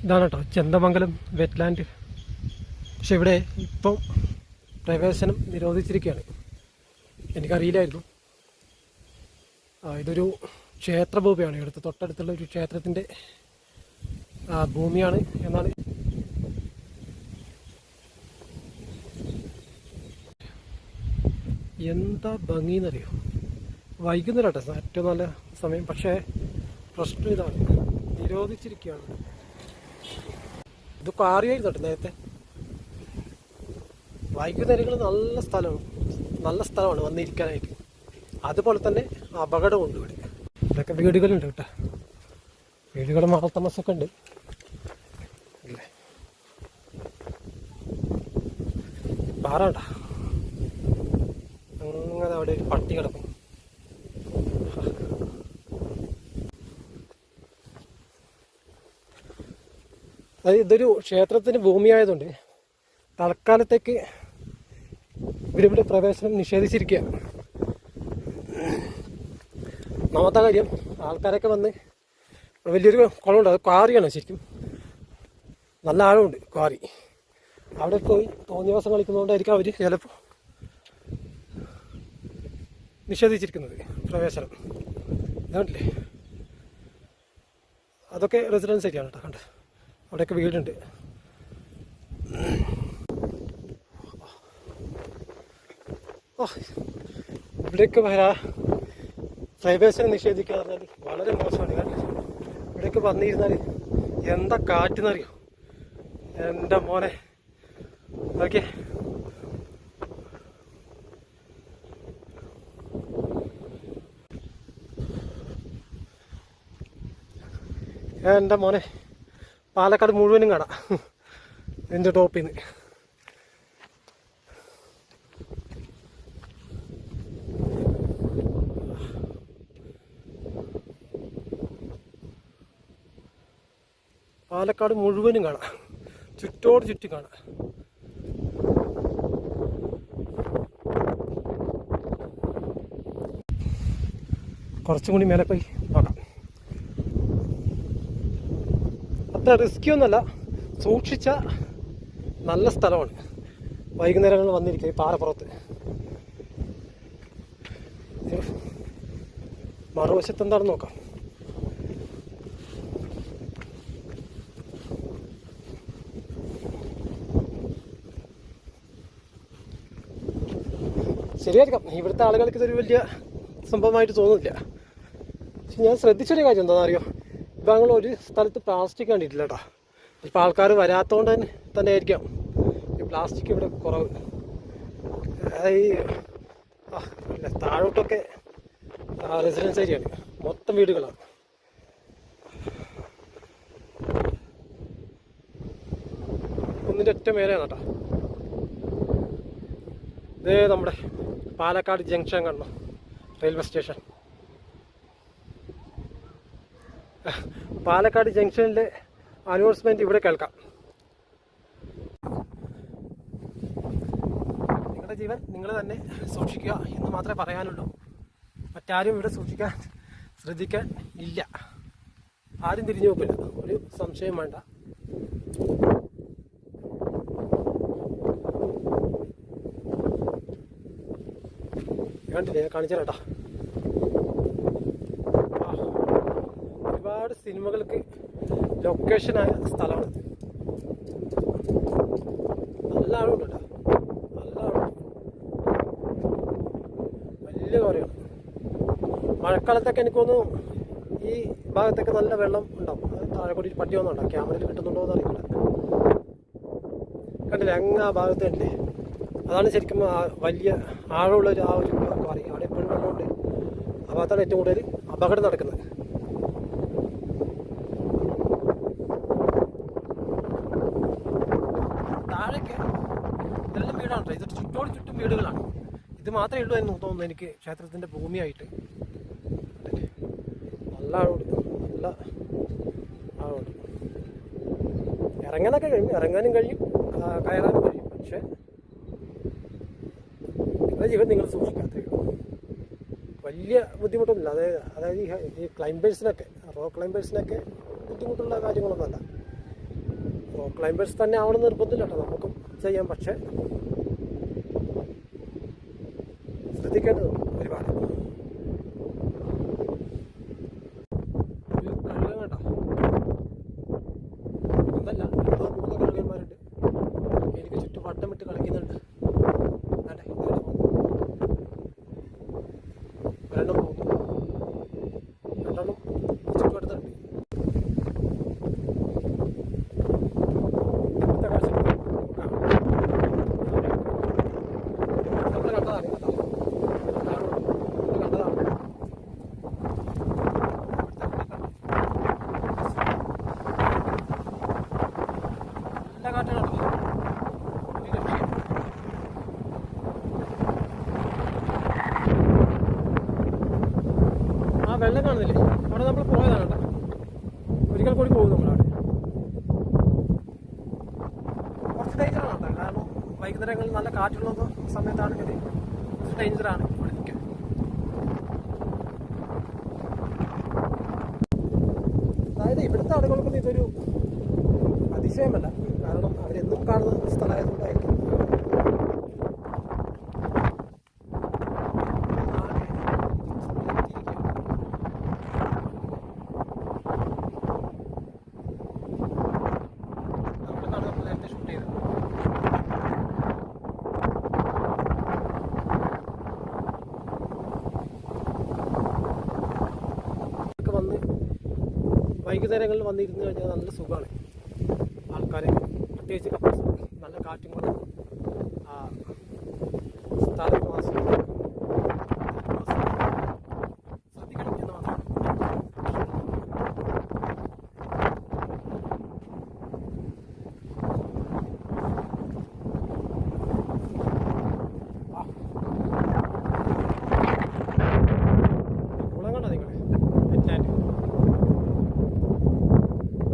ഇതാണ് കേട്ടോ ചെന്ദമംഗലം വെറ്റ്ലാൻഡ്. പക്ഷെ ഇവിടെ ഇപ്പം പ്രവേശനം നിരോധിച്ചിരിക്കുകയാണ്. എനിക്കറിയില്ലായിരുന്നു. ഇതൊരു ക്ഷേത്രഭൂമിയാണ്. ഇവിടുത്തെ തൊട്ടടുത്തുള്ള ഒരു ക്ഷേത്രത്തിൻ്റെ ഭൂമിയാണ് എന്നാണ്. എന്താ ഭംഗിന്നറിയോ. വൈകുന്നേരം കേട്ടോ ഏറ്റവും നല്ല സമയം. പക്ഷേ പ്രശ്നം ഇതാണ്, നിരോധിച്ചിരിക്കുകയാണ്. ഇതൊക്കെ അറിയായിരുന്നു കേട്ടോ നേരത്തെ. വൈകുന്നേരങ്ങൾ നല്ല സ്ഥലമാണ് വന്നിരിക്കാനായിട്ട്. അതുപോലെ തന്നെ അപകടമുണ്ട് ഇവിടെ. ഇതൊക്കെ വീടുകളുണ്ട് കേട്ടോ. വീടുകൾ മാളത്താമസമൊക്കെ ഉണ്ട് അല്ലേ. പാറാണ്ട അങ്ങനെ അവിടെ ഒരു പട്ടി കിടക്കും. ഇതൊരു ക്ഷേത്രത്തിന് ഭൂമിയായതുകൊണ്ട് തൽക്കാലത്തേക്ക് ഇവിടെ പ്രവേശനം നിഷേധിച്ചിരിക്കുകയാണ്. ഒന്നാമത്തെ കാര്യം, ആൾക്കാരൊക്കെ വന്ന് വലിയൊരു കുളമുണ്ട്, അത് ക്വാറിയാണ് ശരിക്കും. നല്ല ആഴമുണ്ട് ക്വാറി. അവിടെ പോയി തോന്നിയവാസം കളിക്കുന്നതുകൊണ്ടായിരിക്കും അവർ ചിലപ്പോൾ നിഷേധിച്ചിരിക്കുന്നത് പ്രവേശനം. ഇതാണ്ടില്ലേ, അതൊക്കെ റെസിഡൻസ് ഏരിയ ആണ് കേട്ടോ. കണ്ട് അവിടെയൊക്കെ വീടുണ്ട്. ഇവിടേക്ക് പ്രവേശനം നിഷേധിക്കുക പറഞ്ഞാൽ വളരെ മോശമാണ്. കാരണം ഇവിടേക്ക് വന്നിരുന്നാൽ എന്താ കാറ്റെന്നറിയോ എൻ്റെ മോനെ. ഓക്കെ, എൻ്റെ മോനെ പാലക്കാട് മുഴുവനും കാണാം എൻ്റെ ടോപ്പിൽ നിന്ന്. പാലക്കാട് മുഴുവനും കാണാം, ചുറ്റോട് ചുറ്റി കാണാം. കുറച്ചും കൂടി മേലെ പോയി നോക്കാം. അത്ര റിസ്കി ഒന്നുമല്ല, സൂക്ഷിച്ച നല്ല സ്ഥലമാണ്. വൈകുന്നേരങ്ങളിൽ വന്നിരിക്കുക ഈ പാറപ്പുറത്ത്. മറുവശത്ത് എന്താണെന്ന് നോക്കാം. ശരിയായിരിക്കാം, ഇവിടുത്തെ ആളുകൾക്ക് ഇതൊരു വലിയ സംഭവമായിട്ട് തോന്നുന്നില്ല. പക്ഷെ ഞാൻ ശ്രദ്ധിച്ചൊരു കാര്യം എന്താണെന്ന് അറിയോ, ഇപ്പം ഞങ്ങൾ ഒരു സ്ഥലത്ത് പ്ലാസ്റ്റിക് കണ്ടിട്ടില്ല കേട്ടോ. ഇപ്പോൾ ആൾക്കാർ വരാത്തതുകൊണ്ട് തന്നെ ആയിരിക്കാം ഈ പ്ലാസ്റ്റിക് ഇവിടെ കുറവ്. അല്ല, താഴോട്ടൊക്കെ റെസിഡൻസ് ഏരിയയാണ്, മൊത്തം വീടുകളാണ്. ഒന്നിൻ്റെ ഒറ്റ മേലെയാണ് കേട്ടോ. ഇത് നമ്മുടെ പാലക്കാട് ജംഗ്ഷൻ കാണണം, റെയിൽവേ സ്റ്റേഷൻ. പാലക്കാട് ജംഗ്ഷനിലെ അനൗൺസ്മെൻറ്റ് ഇവിടെ കേൾക്കാം. നിങ്ങളുടെ ജീവൻ നിങ്ങൾ തന്നെ സൂക്ഷിക്കുക എന്ന് മാത്രമേ പറയാനുള്ളൂ. മറ്റാരും ഇവിടെ സൂക്ഷിക്കാൻ ശ്രദ്ധിക്കാൻ ഇല്ല. ആരും തിരിഞ്ഞു നോക്കില്ല, ഒരു സംശയം വേണ്ട. കണ്ടില്ലേ, കാണിച്ചു തരാം കേട്ടോ. ഒരുപാട് സിനിമകൾക്ക് ലൊക്കേഷനായ സ്ഥലമാണ്. നല്ല ആളുണ്ട് കേട്ടോ, നല്ല ആളുണ്ട്. വലിയ കാര്യമാണ്. മഴക്കാലത്തൊക്കെ എനിക്ക് തോന്നുന്നു ഈ ഭാഗത്തൊക്കെ നല്ല വെള്ളം ഉണ്ടാവും. താഴെ കൂടി പട്ടി വന്നുണ്ടാവും. ക്യാമറയിൽ കിട്ടുന്നുണ്ടോ എന്ന് അറിയില്ല. കണ്ടില്ലേ, അങ്ങ് ആ ഭാഗത്ത് കണ്ടില്ലേ, അതാണ് ശരിക്കും വലിയ ആഴമുള്ളൊരു ആ ഒരു ക്വാറി. അവിടെ എപ്പോഴും വെള്ളമുണ്ട്. ആ ഭാഗത്താണ് ഏറ്റവും കൂടുതൽ അപകടം നടക്കുന്നത്. താഴേക്ക് ഇതെല്ലാം വീടാണ്. ഇത് ചുറ്റോട് ചുറ്റും വീടുകളാണ്. ഇത് മാത്രമേ ഉള്ളൂ എന്ന് തോന്നുന്നു എനിക്ക് ക്ഷേത്രത്തിൻ്റെ ഭൂമിയായിട്ട്. നല്ല ആഴമുണ്ട്, നല്ല ആഴമുണ്ട്. ഇറങ്ങാനൊക്കെ കഴിയും, ഇറങ്ങാനും കഴിയും, കയറാനും കഴിയും. പക്ഷേ നിങ്ങളുടെ ജീവൻ നിങ്ങൾ സൂക്ഷിക്കാത്തേ ഉള്ളൂ. വലിയ ബുദ്ധിമുട്ടൊന്നുമില്ല. അതായത് ഈ ക്ലൈംബേഴ്സിനൊക്കെ, റോ ക്ലൈംബേഴ്സിനൊക്കെ ബുദ്ധിമുട്ടുള്ള കാര്യങ്ങളൊന്നുമല്ല. റോക്ക് ക്ലൈംബേഴ്സ് തന്നെ ആവണം നിർബന്ധമില്ല കേട്ടോ, നമുക്കും ചെയ്യാം. പക്ഷെ ശ്രദ്ധിക്കേണ്ടതുണ്ട് ഒരുപാട്. ഒരു കഴുകൻ കേട്ടോ, ഒന്നല്ല 3 കഴുകന്മാരുണ്ട്. എനിക്ക് ചുറ്റും വട്ടമിട്ട് കളിക്കുന്നുണ്ട്. ഒരെണ്ണം പോകുന്നു, രണ്ടെണ്ണം ചുറ്റുവട്ടത്തുണ്ട്. ഇവിടുത്തെ കാഴ്ച നമ്മൾ കണ്ടതാണ് കേട്ടോ, നമ്മൾ കണ്ടതാണ്. നല്ല കാറ്റാണ് കേട്ടോ. ആ വെള്ളം കാണുന്നില്ലേ, അവിടെ നമ്മൾ പോയതാണ് കേട്ടോ. ഒരിക്കൽ കൂടി പോകും നമ്മളവിടെ. കുറച്ച് ഡേഞ്ചറാണ് കേട്ടോ, കാരണം വൈകുന്നേരങ്ങളിൽ നല്ല കാറ്റുള്ള സമയത്താണെങ്കിൽ കുറച്ച് ഡേഞ്ചറാണ് ഇവിടെ നിൽക്കാൻ. അതായത് ഇവിടുത്തെ ആളുകൾക്കൊന്നും ഇതൊരു അതിശയമല്ല, കാരണം അവരെന്നും കാണുന്ന സ്ഥലമായതുകൊണ്ടായിരിക്കും. വന്ന് വൈകുന്നേരങ്ങളിൽ വന്നിരുന്നു കഴിഞ്ഞാൽ നല്ല സുഖമാണ്. ആൾക്കാരെ പ്രത്യേകിച്ച് കപ്പിൾസ് നല്ല കാറ്റും കൊണ്ട് സ്ഥലം ശ്രദ്ധിക്കണം എന്ന് മാത്രമാണ്. കുളം കണ്ടോ നിങ്ങൾ?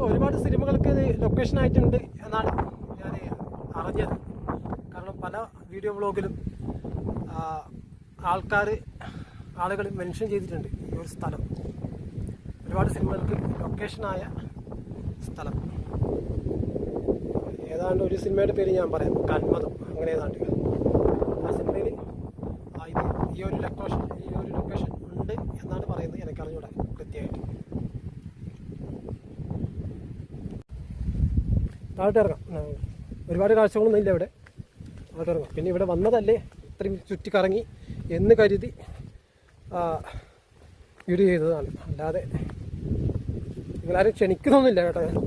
ഒരുപാട് സിനിമകൾക്ക് ഇത് ലൊക്കേഷൻ ആയിട്ടുണ്ട് എന്നാണ് ഞാൻ അറിഞ്ഞത്. കാരണം പല വീഡിയോ വ്ളോഗിലും ആളുകൾ മെൻഷൻ ചെയ്തിട്ടുണ്ട് ഈ ഒരു സ്ഥലം. ഒരുപാട് സിനിമകൾക്ക് ലൊക്കേഷനായ സ്ഥലം. ഏതാണ്ട് ഒരു സിനിമയുടെ പേര് ഞാൻ പറയാം, കന്മതം, അങ്ങനെ ഏതാണ്ട്. ആ സിനിമയിൽ ഈ ഒരു ലൊക്കേഷൻ ഉണ്ട് എന്നാണ് പറയുന്നത്. എനിക്കറിഞ്ഞൂടെ കൃത്യമായിട്ട്. താഴോട്ട് ഇറങ്ങാം. ഒരുപാട് കാഴ്ചകളൊന്നും ഇല്ല ഇവിടെ. താഴോട്ട് ഇറങ്ങാം. പിന്നെ ഇവിടെ വന്നതല്ലേ ഇത്രയും ചുറ്റിക്കറങ്ങി എന്ന് കരുതി വീഡിയോ ചെയ്തതാണ്. അല്ലാതെ നിങ്ങളാരും ക്ഷണിക്കുന്നൊന്നുമില്ല കേട്ടോ.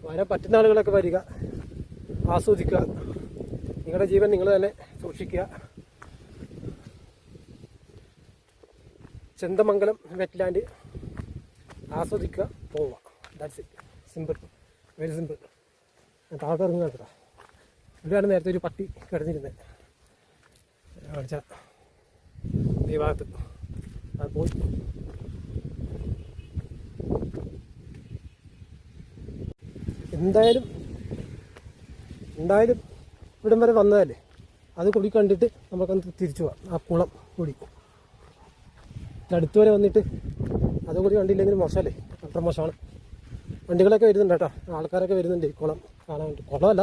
വരാൻ പറ്റുന്ന ആളുകളൊക്കെ വരിക, ആസ്വദിക്കുക. നിങ്ങളുടെ ജീവൻ നിങ്ങൾ തന്നെ സൂക്ഷിക്കുക. ചെന്തമംഗലം വെറ്റ്ലാൻഡ് ആസ്വദിക്കുക, പോവുക. That's it. Simple, very simple. താഴോട്ട് ഇറങ്ങുക കേട്ടോ. ഇവിടെയാണ് നേരത്തെ ഒരു പട്ടി കിടന്നിരുന്നത്. കാണിച്ച ഈ ഭാഗത്ത് അത് പോയി. എന്തായാലും ഇവിടം വരെ വന്നതല്ലേ, അത് കൂടി കണ്ടിട്ട് നമുക്കൊന്ന് തിരിച്ചു പോവാം. ആ കുളം കൂടി അടുത്ത് വരെ വന്നിട്ട് അതുകൂടി കണ്ടില്ലെങ്കിൽ മോശമല്ലേ? അത്ര മോശമാണ്. വണ്ടികളൊക്കെ വരുന്നുണ്ട് കേട്ടോ, ആൾക്കാരൊക്കെ വരുന്നുണ്ട് ഈ കുളം കാണാൻ വേണ്ടി. കുളമല്ല,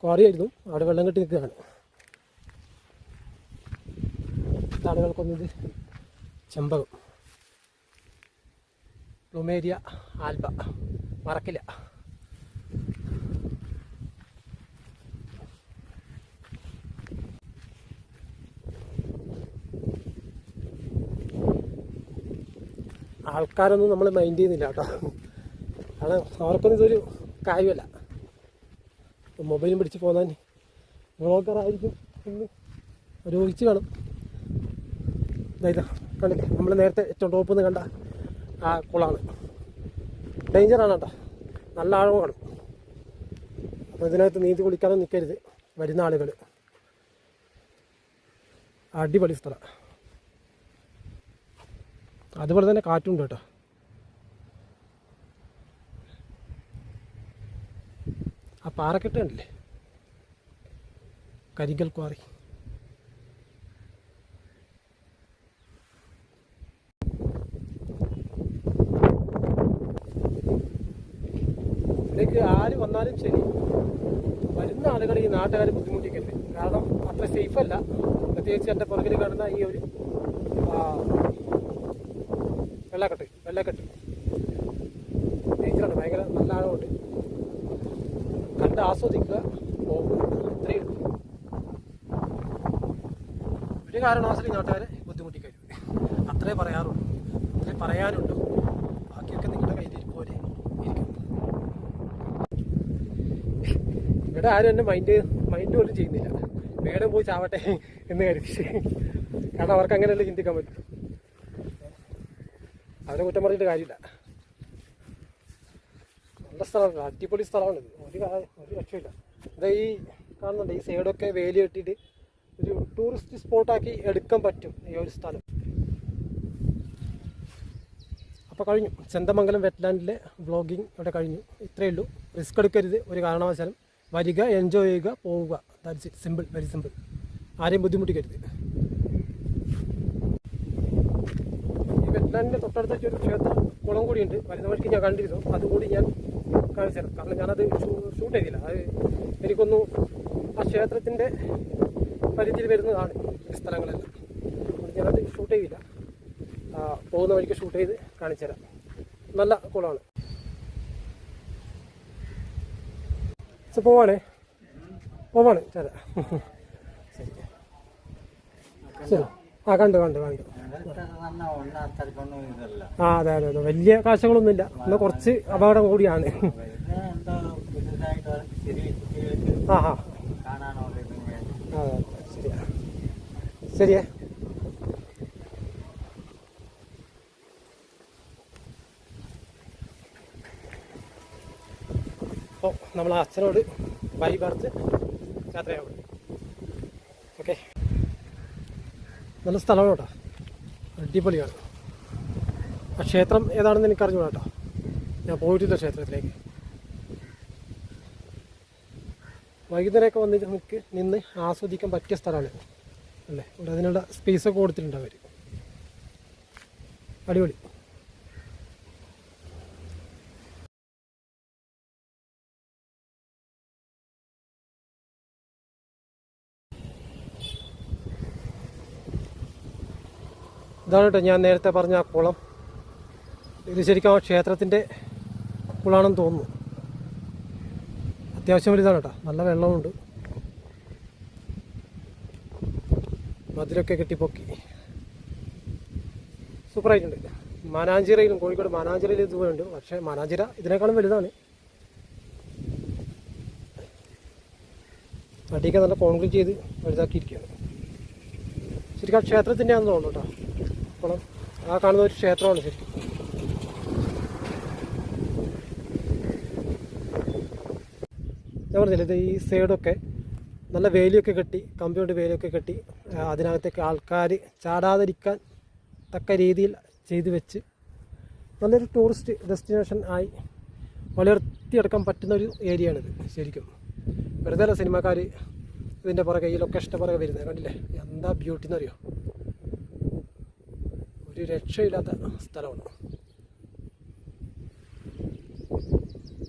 ക്വാറിയായിരുന്നു. അവിടെ വെള്ളം കെട്ടി നിൽക്കുകയാണ്. ആളുകൾക്കൊന്നത് ചെമ്പകം, പ്ലൂമേരിയ ആൽബ, മറക്കില്ല. ആൾക്കാരൊന്നും നമ്മൾ മൈൻഡ് ചെയ്യുന്നില്ല കേട്ടോ. കാരണം അവർക്കൊന്നും ഇതൊരു കാര്യമല്ല. മൊബൈലും പിടിച്ച് പോകാൻ വ്ളോഗറായിരിക്കും എന്ന് രോഗിച്ച് കാണും. ഇതാ കണ്ടില്ലേ, നമ്മൾ നേരത്തെ ഏറ്റവും ടോപ്പിൽ നിന്ന് കണ്ട ആ കുളമാണ്. ഡേഞ്ചറാണ് കേട്ടോ, നല്ല ആഴം കാണും. അപ്പോൾ ഇതിനകത്ത് നീന്തി കുളിക്കാനും നിൽക്കരുത് വരുന്ന ആളുകൾ. അടിപൊളി സ്ഥലം. അതുപോലെ തന്നെ കാറ്റുണ്ട് കേട്ടോ. ആ പാറക്കെട്ട് കണ്ടില്ലേ, കരിങ്കൽ ക്വാറി. ഇവിടേക്ക് ആര് വന്നാലും ശരി വരുന്ന ആളുകൾ ഈ നാട്ടുകാർ ബുദ്ധിമുട്ടിക്കരുത്. കാരണം അത്ര സേഫ് അല്ല. പ്രത്യേകിച്ച് എൻ്റെ പുറകിൽ കാണുന്ന ഈ ഒരു വെള്ളക്കെട്ട് ഡേഞ്ചറാണ്, ഭയങ്കര നല്ല ആഴമുണ്ട്. കണ്ട് ആസ്വദിക്കുക, പോകുക, ഇത്രയേ ഉള്ളൂ. ഒരു കാരണവശാലും നാട്ടുകാരെ ബുദ്ധിമുട്ടിക്കരുത്, അത്രേ പറയാറുള്ളൂ. അത്രേ പറയാനുണ്ടോ, ബാക്കിയൊക്കെ നിങ്ങളുടെ കയ്യിൽ പോലെ ഇരിക്കും. ഇവിടെ ആരും എന്നെ മൈൻഡ് പോലും ചെയ്യുന്നില്ല. വേഗം പോയി ചാവട്ടെ എന്ന് കരുതി. കാരണം അവർക്ക് അങ്ങനെയല്ലേ ചിന്തിക്കാൻ പറ്റും. അവരെ കുറ്റം പറഞ്ഞിട്ട് കാര്യമില്ല. നല്ല സ്ഥലമാണ്, അടിപൊളി സ്ഥലമാണ്. ഒരു രക്ഷയില്ല. എന്താ ഈ കാണുന്നുണ്ട്, ഈ സൈഡൊക്കെ വേലി കെട്ടിയിട്ട് ഒരു ടൂറിസ്റ്റ് സ്പോട്ടാക്കി എടുക്കാൻ പറ്റും ഈ ഒരു സ്ഥലം. അപ്പോൾ കഴിഞ്ഞു ചന്തമംഗലം വെറ്റ്ലാൻഡിലെ വ്ളോഗിങ് ഇവിടെ കഴിഞ്ഞു. ഇത്രയേ ഉള്ളൂ. റിസ്ക് എടുക്കരുത് ഒരു കാരണവശാലും. വരിക, എൻജോയ് ചെയ്യുക, പോവുക. That's it. Simple, very simple. ആരെയും ബുദ്ധിമുട്ടിക്കരുത്. ഈ വെറ്റ്ലാൻഡിൻ്റെ തൊട്ടടുത്തേക്ക് ഒരു ക്ഷേത്ര കുളം കൂടിയുണ്ട്. വരുന്ന വഴിക്ക് ഞാൻ കണ്ടിരുന്നു. അതുകൂടി ഞാൻ കാണിച്ചു തരാം. കാരണം ഞാനത് ഷൂട്ട് ചെയ്തില്ല. അത് എനിക്കൊന്നു ആ ക്ഷേത്രത്തിൻ്റെ പരിധിയിൽ വരുന്നതാണ് ഈ സ്ഥലങ്ങളെല്ലാം. ഞാനത് ഷൂട്ട് ചെയ്തില്ല. പോകുന്ന വഴിക്ക് ഷൂട്ട് ചെയ്ത് കാണിച്ചു തരാം. നല്ല കുളമാണ്. പോവാണ് ചേട്ടാ. ശരി ശരി. കണ്ടു. അതെ വലിയ കാഴ്ചകളൊന്നുമില്ല. എന്നാൽ കുറച്ച് അപകടം കൂടിയാണ്. ശരിയാ. അപ്പോൾ നമ്മൾ അച്ഛനോട് ബൈ പറഞ്ഞ് യാത്രയാവും. ഓക്കെ, നല്ല സ്ഥലമാണ് കേട്ടോ, അടിപൊളിയാണ്. ആ ക്ഷേത്രം ഏതാണെന്ന് എനിക്കറിഞ്ഞൂടാ കേട്ടോ, ഞാൻ പോയിട്ടില്ല ക്ഷേത്രത്തിലേക്ക്. വൈകുന്നേരമൊക്കെ വന്ന് നമുക്ക് നിന്ന് ആസ്വദിക്കാൻ പറ്റിയ സ്ഥലമാണ് അല്ലേ. ഇവിടെ അതിനുള്ള സ്പേസൊക്കെ കൊടുത്തിട്ടുണ്ട് അവർ. അടിപൊളി. ഇതാണ് കേട്ടോ ഞാൻ നേരത്തെ പറഞ്ഞ ആ കുളം. ഇത് ശരിക്കും ആ ക്ഷേത്രത്തിൻ്റെ കുളമാണെന്ന് തോന്നുന്നു. അത്യാവശ്യം വലുതാണ് കേട്ടോ, നല്ല വെള്ളമുണ്ട്. മതിലൊക്കെ കെട്ടിപ്പൊക്കി സൂപ്പറായിട്ടുണ്ട്. മാനാഞ്ചിറയിലും, കോഴിക്കോട് മാനാഞ്ചിറയിലും ഇതുപോലുണ്ട്. പക്ഷേ മാനാഞ്ചിറ ഇതിനേക്കാളും വലുതാണ്. അടിയൊക്കെ നല്ല കോൺക്രീറ്റ് ചെയ്ത് വലുതാക്കിയിരിക്കുകയാണ്. ശരിക്കും ആ ക്ഷേത്രത്തിൻ്റെ ആണെന്ന് തോന്നുന്നു കേട്ടോ കുളം. ആ കാണുന്ന ഒരു ക്ഷേത്രമാണ് ശരിക്കും. ഞാൻ പറഞ്ഞില്ല, ഇത് ഈ സൈഡൊക്കെ നല്ല വേലിയൊക്കെ കെട്ടി, കമ്പി കൊണ്ട് വേലിയൊക്കെ കെട്ടി അതിനകത്തേക്ക് ആൾക്കാർ ചാടാതിരിക്കാൻ തക്ക രീതിയിൽ ചെയ്തു വെച്ച് നല്ലൊരു ടൂറിസ്റ്റ് ഡെസ്റ്റിനേഷൻ ആയി വളർത്തിയെടുക്കാൻ പറ്റുന്ന ഒരു ഏരിയയാണിത് ശരിക്കും. വെറുതെ അല്ല സിനിമക്കാർ ഇതിൻ്റെ പുറകെ, ഈ ലൊക്കേഷൻ്റെ പുറകെ വരുന്നത്. കണ്ടില്ലേ എന്താ ബ്യൂട്ടി എന്നറിയോ, ഒരു രക്ഷയില്ലാത്ത സ്ഥലമാണ്.